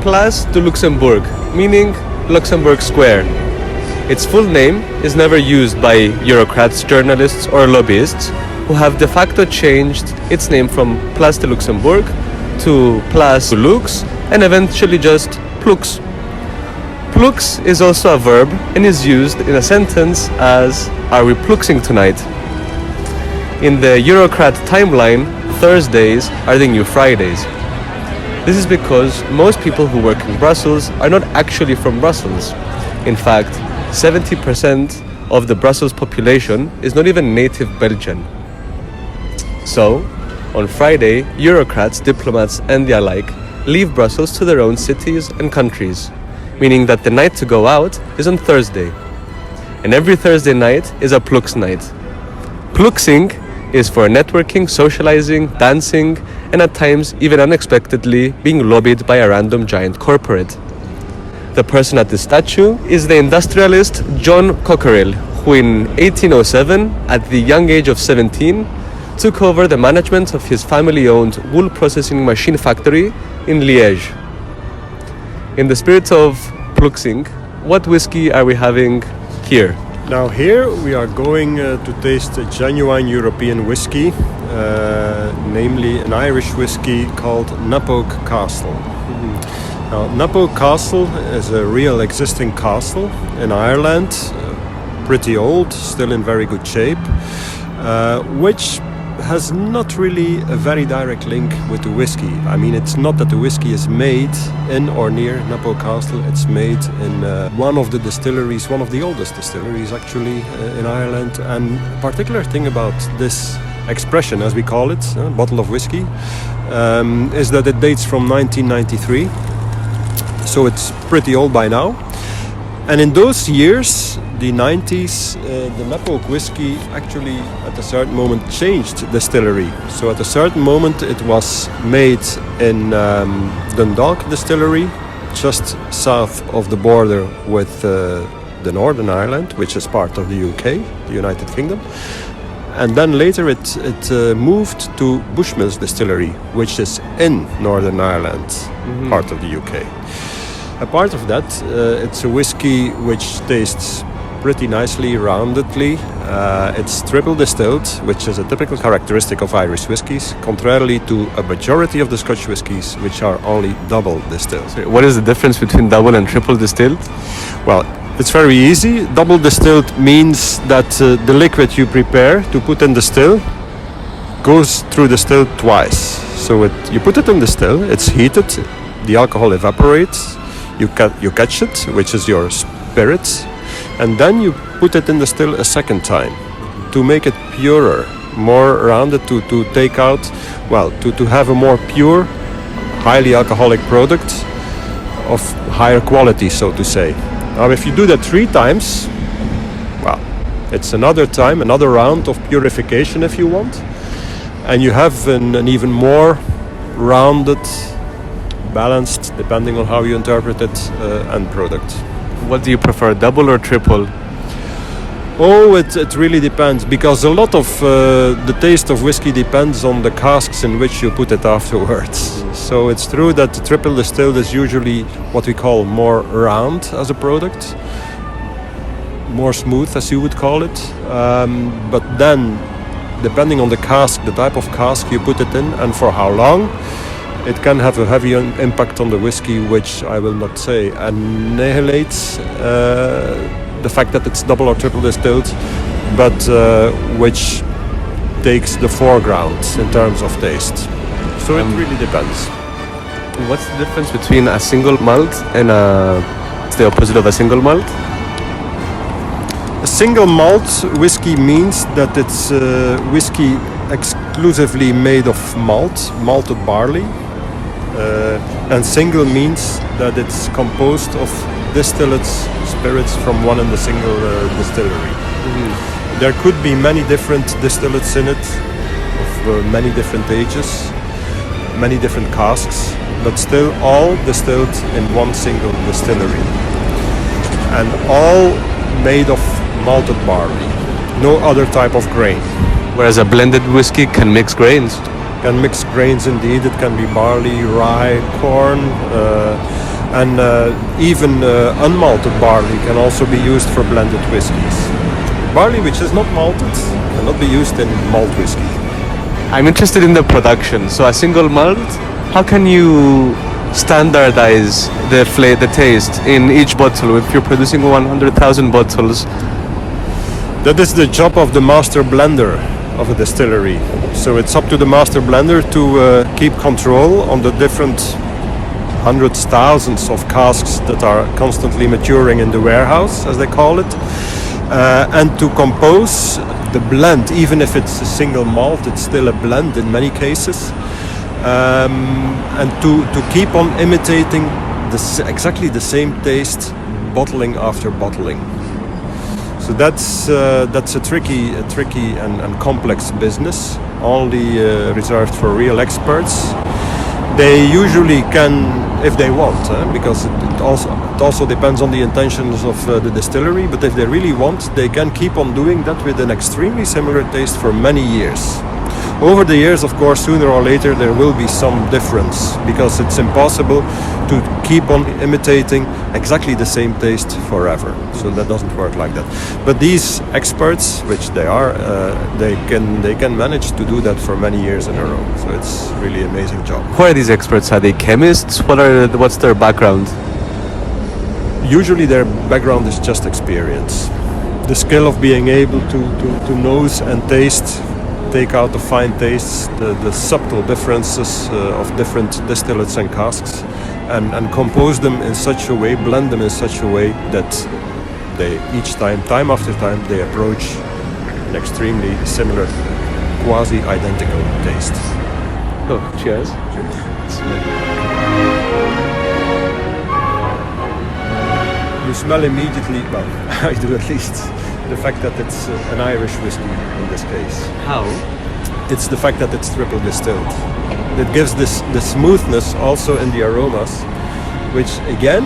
Place du Luxembourg, meaning Luxembourg Square. Its full name is never used by bureaucrats, journalists or lobbyists, who have de facto changed its name from Place de Luxembourg to Place du Lux and eventually just Plux. Plux is also a verb and is used in a sentence as "Are we pluxing tonight?" In the Eurocrat timeline, Thursdays are the new Fridays. This is because most people who work in Brussels are not actually from Brussels. In fact, 70% of the Brussels population is not even native Belgian. So, on Friday, Eurocrats, diplomats and the alike leave Brussels to their own cities and countries, meaning that the night to go out is on Thursday. And every Thursday night is a Plux night. Pluxing is for networking, socializing, dancing, and at times even unexpectedly being lobbied by a random giant corporate. The person at the statue is the industrialist John Cockerill, who in 1807, at the young age of 17, took over the management of his family-owned wool processing machine factory in Liège. In the spirit of Pluxing, what whiskey are we having here? Now here we are going to taste a genuine European whiskey, namely an Irish whiskey called Napoke Castle. Now Napoke Castle is a real existing castle in Ireland, pretty old, still in very good shape, which has not really a very direct link with the whiskey. I mean, it's not that the whiskey is made in or near Napoke Castle, it's made in one of the distilleries, one of the oldest distilleries actually in Ireland. And a particular thing about this expression, as we call it, bottle of whiskey, is that it dates from 1993, so it's pretty old by now. And in those years, the 90s, the Napoke whiskey actually at a certain moment changed distillery. So at a certain moment it was made in Dundalk distillery, just south of the border with the Northern Ireland, which is part of the UK, the United Kingdom. And then later it moved to Bushmills distillery, which is in Northern Ireland, part of the UK. Apart of that, it's a whiskey which tastes pretty nicely, roundedly. It's triple distilled, which is a typical characteristic of Irish whiskies, contrarily to a majority of the Scotch whiskies, which are only double distilled. So what is the difference between double and triple distilled? Well, it's very easy. Double distilled means that the liquid you prepare to put in the still goes through the still twice. So you put it in the still, it's heated, the alcohol evaporates, you catch it, which is your spirit, and then you put it in the still a second time to make it purer, more rounded, to take out, well, to have a more pure, highly alcoholic product of higher quality, so to say. Now, if you do that 3 times, well, it's another time, another round of purification if you want, and you have an even more rounded, balanced, depending on how you interpret it, end product. What do you prefer, double or triple? Oh, it really depends, because a lot of the taste of whiskey depends on the casks in which you put it afterwards. So it's true that the triple distilled is usually what we call more round as a product, more smooth as you would call it. But then, depending on the cask, the type of cask you put it in and for how long, it can have a heavy impact on the whiskey, which I will not say annihilates the fact that it's double or triple distilled, but which takes the foreground in terms of taste. So it really depends. What's the difference between a single malt and it's the opposite of a single malt? A single malt whiskey means that it's whiskey exclusively made of malted barley. And single means that it's composed of distillates, spirits from one and the single distillery. There could be many different distillates in it, of many different ages, many different casks, but still all distilled in one single distillery. And all made of malted barley, no other type of grain. Whereas a blended whiskey can mix grains. Can mix grains indeed. It can be barley, rye, corn, And even unmalted barley can also be used for blended whiskies. Barley which is not malted cannot be used in malt whiskey. I'm interested in the production. So a single malt, how can you standardize the taste in each bottle if you're producing 100,000 bottles? That is the job of the master blender of a distillery. So it's up to the master blender to keep control on the different hundreds, thousands of casks that are constantly maturing in the warehouse, as they call it, and to compose the blend. Even if it's a single malt, it's still a blend in many cases, and to keep on imitating exactly the same taste, bottling after bottling. So that's a tricky and complex business, only reserved for real experts. They usually can, if they want, because it also depends on the intentions of the distillery. But if they really want, they can keep on doing that with an extremely similar taste for many years. Over the years, of course, sooner or later there will be some difference, because it's impossible to keep on imitating exactly the same taste forever. So that doesn't work like that. But these experts, which they are, they can manage to do that for many years in a row. So it's really an amazing job. Who are these experts? Are they chemists? What's their background? Usually their background is just experience. The skill of being able to nose and taste, take out the fine tastes, the subtle differences of different distillates and casks, and compose them in such a way, blend them in such a way that they each time after time, they approach an extremely similar, quasi-identical taste. Oh, cheers. You smell immediately, well, I do at least, the fact that it's an Irish whiskey in this case. How? It's the fact that it's triple distilled. It gives this the smoothness also in the aromas, which again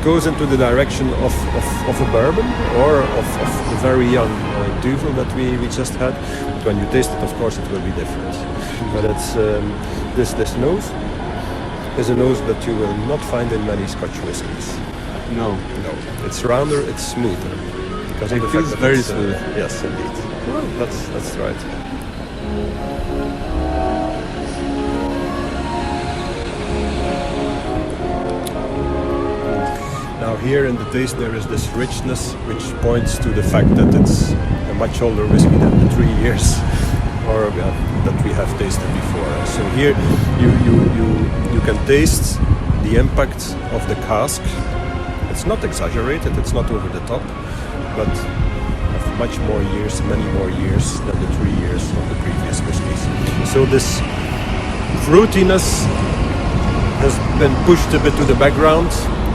goes into the direction of a bourbon or of the very young Duvel that we just had. But when you taste it, of course, it will be different. But it's this nose is a nose that you will not find in many Scotch whiskies. No. No, it's rounder, it's smoother. Because It of the feels fact that very it's, smooth. Yes, indeed. Well, that's right. Now here in the taste there is this richness which points to the fact that it's a much older whiskey than the 3 years or that we have tasted before. So here you can taste the impact of the cask. It's not exaggerated, it's not over the top, but of much more years, many more years than the 3 years of the previous whiskies. So this fruitiness has been pushed a bit to the background,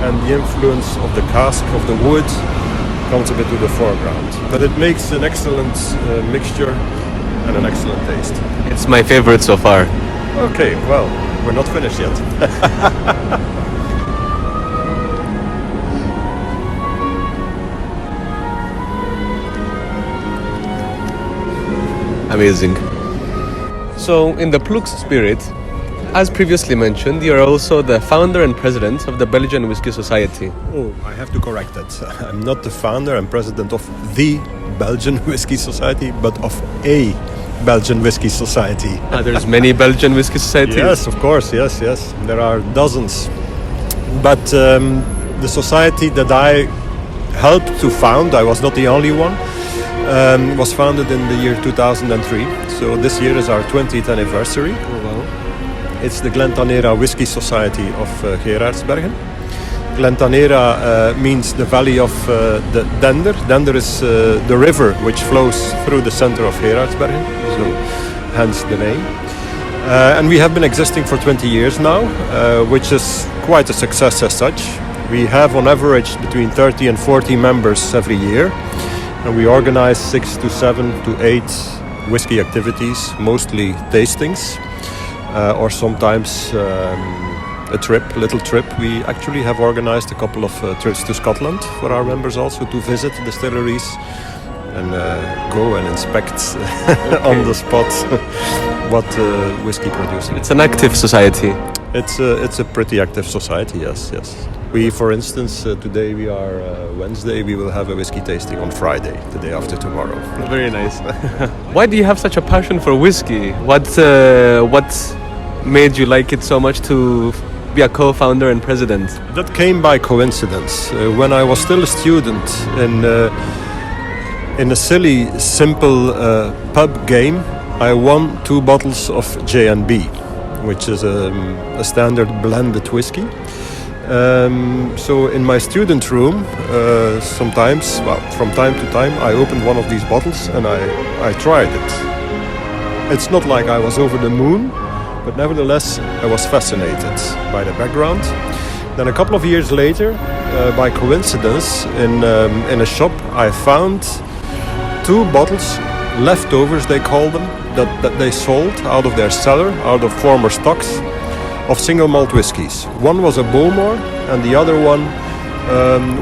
and the influence of the cask, of the wood, comes a bit to the foreground. But it makes an excellent mixture and an excellent taste. It's my favorite so far. Okay, well, we're not finished yet. Amazing. So, in the Plux spirit, as previously mentioned, you are also the founder and president of the Belgian Whisky Society. Oh, I have to correct that. I'm not the founder, I'm president of the Belgian Whisky Society, but of a Belgian Whisky Society. There's many Belgian Whisky Societies. Yes, of course, yes. There are dozens. But the society that I helped to found, I was not the only one, was founded in the year 2003. So this year is our 20th anniversary. Oh, wow. It's the Glentanera Whisky Society of Gerardsbergen. Glentanera means the valley of the Dender. Dender is the river which flows through the center of Gerardsbergen, so hence the name. And we have been existing for 20 years now, which is quite a success as such. We have on average between 30 and 40 members every year, and we organize 6 to 7 to 8 whisky activities, mostly tastings, or sometimes a little trip. We actually have organized a couple of trips to Scotland for our members also, to visit distilleries and go and inspect on the spot. what whiskey producing. It's an active society. It's a pretty active society, yes. We, for instance, today we are Wednesday, we will have a whiskey tasting on Friday, the day after tomorrow. Very nice. Why do you have such a passion for whiskey? What made you like it so much to be a co-founder and president? That came by coincidence. When I was still a student in a silly, simple pub game, I won 2 bottles of J&B, which is a standard blended whiskey. So in my student room, sometimes, from time to time, I opened one of these bottles and I tried it. It's not like I was over the moon, but nevertheless I was fascinated by the background. Then a couple of years later, by coincidence, in a shop I found 2 bottles, leftovers they call them, that they sold out of their cellar, out of former stocks, of single malt whiskies. One was a Bowmore and the other one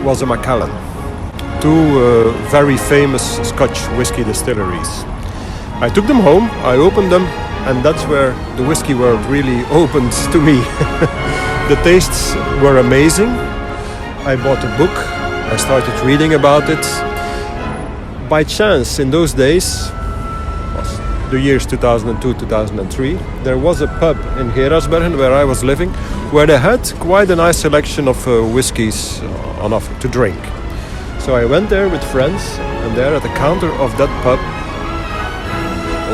was a Macallan. 2 very famous Scotch whiskey distilleries. I took them home, I opened them, and that's where the whiskey world really opened to me. The tastes were amazing. I bought a book, I started reading about it. By chance, in those days, the years 2002, 2003, there was a pub in Gerardsbergen where I was living, where they had quite a nice selection of whiskies on offer to drink. So I went there with friends, and there at the counter of that pub,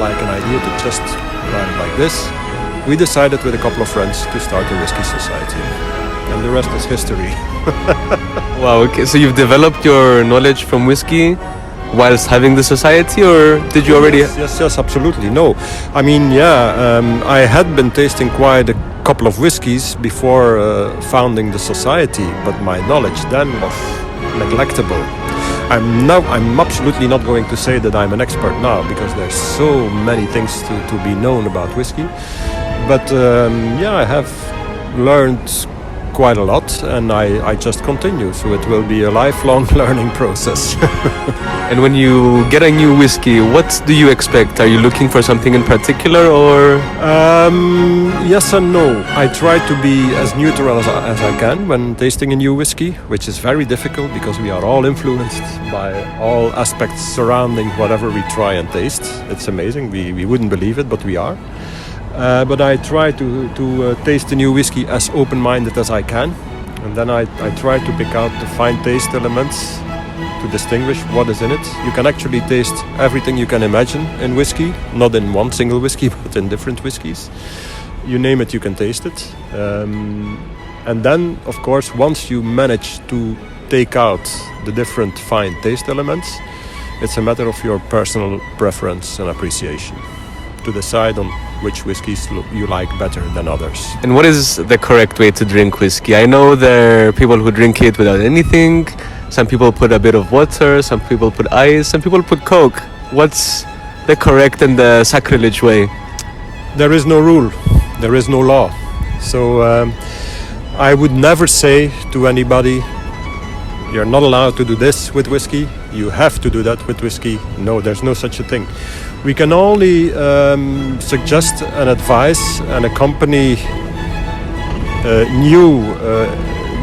like an idea to just run it like this, we decided with a couple of friends to start a whiskey society. And the rest is history. Wow, okay, so you've developed your knowledge from whiskey whilst having the society, or did you already? Yes, absolutely. No, I mean, I had been tasting quite a couple of whiskies before founding the society, but my knowledge then was neglectable. I'm absolutely not going to say that I'm an expert now, because there's so many things to be known about whiskey. But I have learned quite a lot, and I just continue, so it will be a lifelong learning process. And when you get a new whiskey, what do you expect? Are you looking for something in particular, or? Yes and no. I try to be as neutral as I can when tasting a new whiskey, which is very difficult because we are all influenced by all aspects surrounding whatever we try and taste. It's amazing, we wouldn't believe it, but we are. But I try to taste the new whiskey as open-minded as I can, and then I try to pick out the fine taste elements to distinguish what is in it. You can actually taste everything you can imagine in whiskey, not in one single whiskey, but in different whiskies. You name it, you can taste it. And then, of course, once you manage to take out the different fine taste elements, it's a matter of your personal preference and appreciation to decide on which whiskies you like better than others. And what is the correct way to drink whiskey? I know there are people who drink it without anything. Some people put a bit of water, some people put ice, some people put Coke. What's the correct and the sacrilege way? There is no rule, there is no law. So I would never say to anybody, you're not allowed to do this with whiskey, you have to do that with whiskey. No, there's no such a thing. We can only suggest and advise and accompany new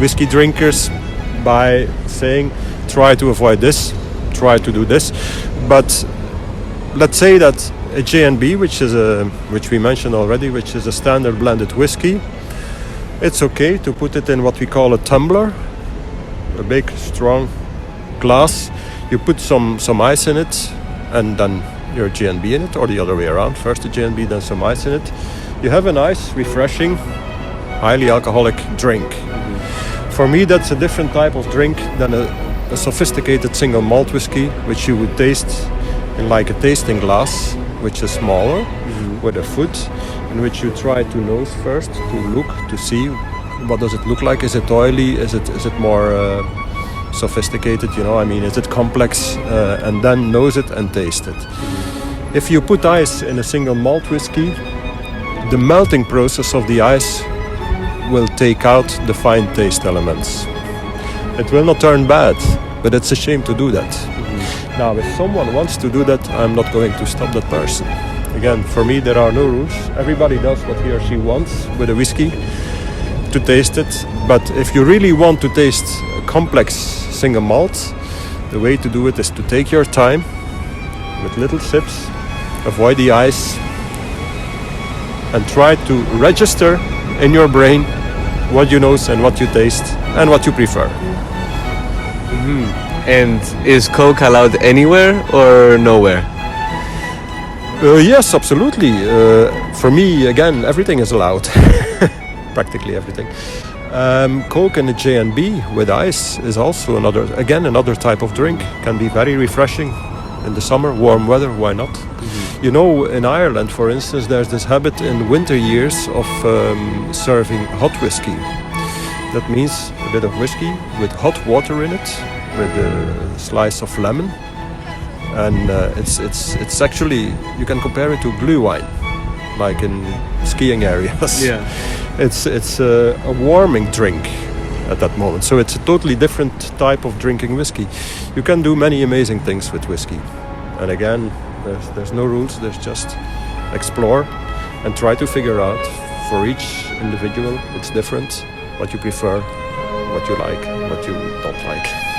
whiskey drinkers by saying, try to avoid this, try to do this. But let's say that a J&B, which we mentioned already, which is a standard blended whiskey, it's okay to put it in what we call a tumbler, a big, strong glass. You put some ice in it, and then your J&B in it, or the other way around. First the J&B, then some ice in it. You have a nice, refreshing, highly alcoholic drink. For me, that's a different type of drink than a sophisticated single malt whiskey, which you would taste in like a tasting glass, which is smaller, with a foot, in which you try to nose first, to look, to see what does it look like. Is it oily? Is it more sophisticated? I mean, is it complex? And then nose it and taste it. If you put ice in a single malt whiskey, the melting process of the ice will take out the fine taste elements. It will not turn bad, but it's a shame to do that. Now, if someone wants to do that, I'm not going to stop that person. Again, for me, there are no rules. Everybody does what he or she wants with a whiskey to taste it. But if you really want to taste a complex single malt, the way to do it is to take your time with little sips, avoid the ice, and try to register in your brain what you know and what you taste and what you prefer. And is Coke allowed anywhere or nowhere? Yes, absolutely. For me, again, everything is allowed. Practically everything. Coke in a J&B with ice is also another type of drink. Can be very refreshing in the summer, warm weather, why not? You know, in Ireland, for instance, there's this habit in winter years of serving hot whiskey. That means a bit of whiskey with hot water in it, with a slice of lemon. And it's actually, you can compare it to glue wine, like in skiing areas. Yeah. It's a warming drink at that moment. So it's a totally different type of drinking whiskey. You can do many amazing things with whiskey. And again, there's no rules. There's just explore and try to figure out, for each individual, it's different, what you prefer, what you like, what you don't like.